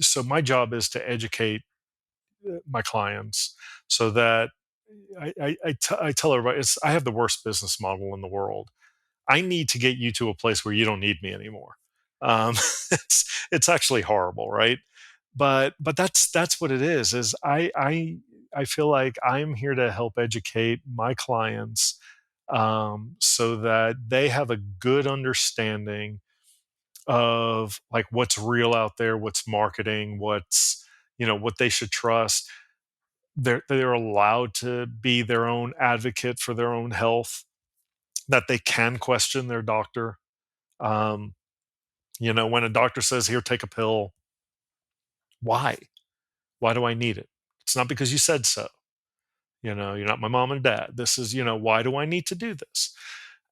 so my job is to educate my clients so that I tell everybody I have the worst business model in the world. I need to get you to a place where you don't need me anymore. Um, it's actually horrible, right? But that's what it is. Is I feel like I'm here to help educate my clients so that they have a good understanding of like what's real out there, what's marketing, what's what they should trust. They're allowed to be their own advocate for their own health, that they can question their doctor. Um, when a doctor says, "Here, take a pill," why? Why do I need it? It's not because you said so. You're not my mom and dad. This is, why do I need to do this?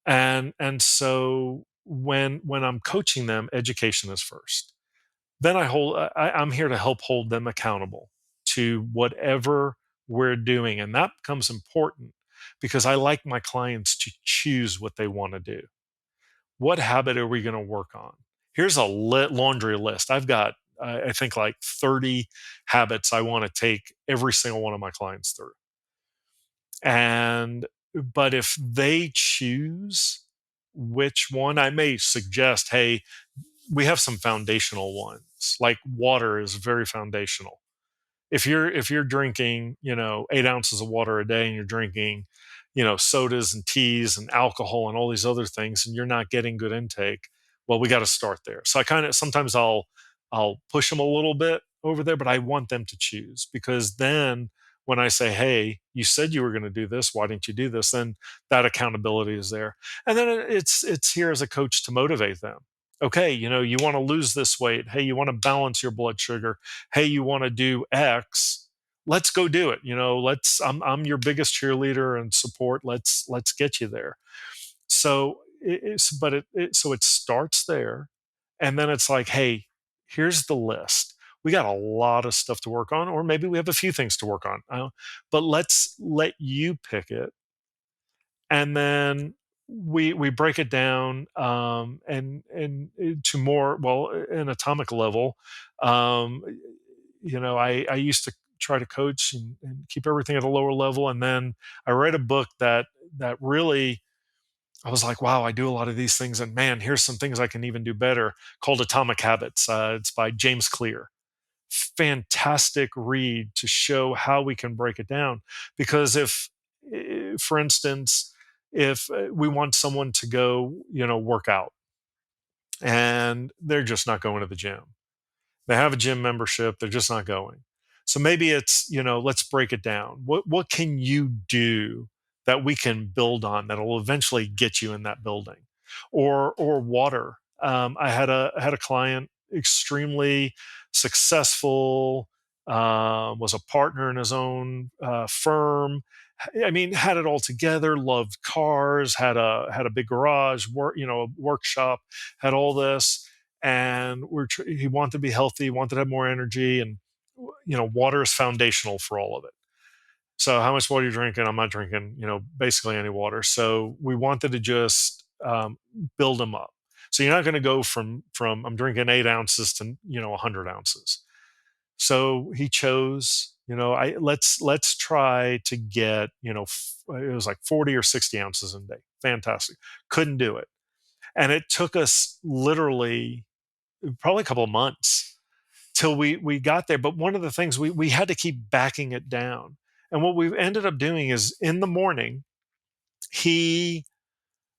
And so when I'm coaching them, education is first. Then I'm here to help hold them accountable to whatever we're doing. And that becomes important because I like my clients to choose what they want to do. What habit are we going to work on? Here's a laundry list. I've got, I think, like 30 habits I want to take every single one of my clients through. And, but if they choose which one, I may suggest, hey, we have some foundational ones. Like water is very foundational. If you're drinking 8 ounces of water a day and you're drinking sodas and teas and alcohol and all these other things and you're not getting good intake, well, we got to start there. So I kind of sometimes I'll push them a little bit over there, but I want them to choose, because then when I say, hey, you said you were going to do this, why didn't you do this, then that accountability is there. And then it's here as a coach to motivate them. Okay, you want to lose this weight, hey, you want to balance your blood sugar, hey, you want to do X, let's go do it. I'm your biggest cheerleader and support. Let's get you there. So so it starts there, and then it's like, hey, here's the list. We got a lot of stuff to work on, or maybe we have a few things to work on, but let's let you pick it, and then we break it down, and to more, well, an atomic level. um, I used to try to coach and keep everything at a lower level, and then I read a book that really, I was like, wow, I do a lot of these things, and man, here's some things I can even do better, called Atomic Habits. It's by James Clear. Fantastic read to show how we can break it down. Because for instance, if we want someone to go, work out, and they're just not going to the gym, they have a gym membership, they're just not going. So maybe it's, let's break it down. What can you do that we can build on that'll eventually get you in that building? Or water. I had a client, extremely successful, was a partner in his own firm. I mean, had it all together, loved cars, had a big garage, workshop, had all this, and he wanted to be healthy, wanted to have more energy, and water is foundational for all of it. So how much water are you drinking? I'm not drinking basically any water. So we wanted to just build them up. So you're not going to go from I'm drinking 8 ounces to 100 ounces. So he chose, I let's try to get, it was like 40 or 60 ounces a day. Fantastic. Couldn't do it. And it took us literally probably a couple of months till we got there. But one of the things, we had to keep backing it down. And what we ended up doing is, in the morning, he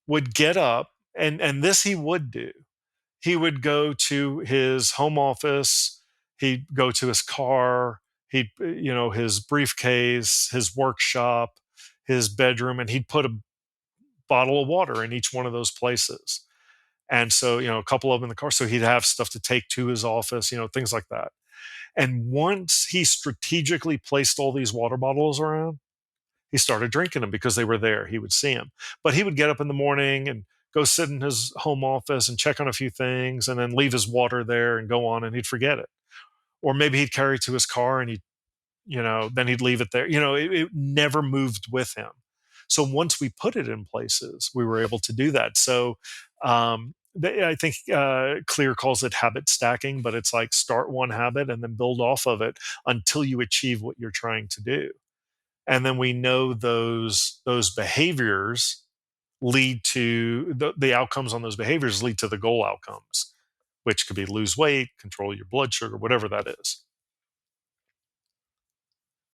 would get up, and this he would do. He would go to his home office, he'd go to his car, he'd, his briefcase, his workshop, his bedroom, and he'd put a bottle of water in each one of those places. And so, a couple of them in the car. So he'd have stuff to take to his office, things like that. And once he strategically placed all these water bottles around, he started drinking them because they were there. He would see them. But he would get up in the morning and go sit in his home office and check on a few things, and then leave his water there and go on, and he'd forget it. Or maybe he'd carry it to his car, and then he'd leave it there. It never moved with him. So once we put it in places, we were able to do that. So I think Clear calls it habit stacking, but it's like start one habit and then build off of it until you achieve what you're trying to do. And then we know those behaviors lead to the outcomes on those behaviors lead to the goal outcomes, which could be lose weight, control your blood sugar, whatever that is.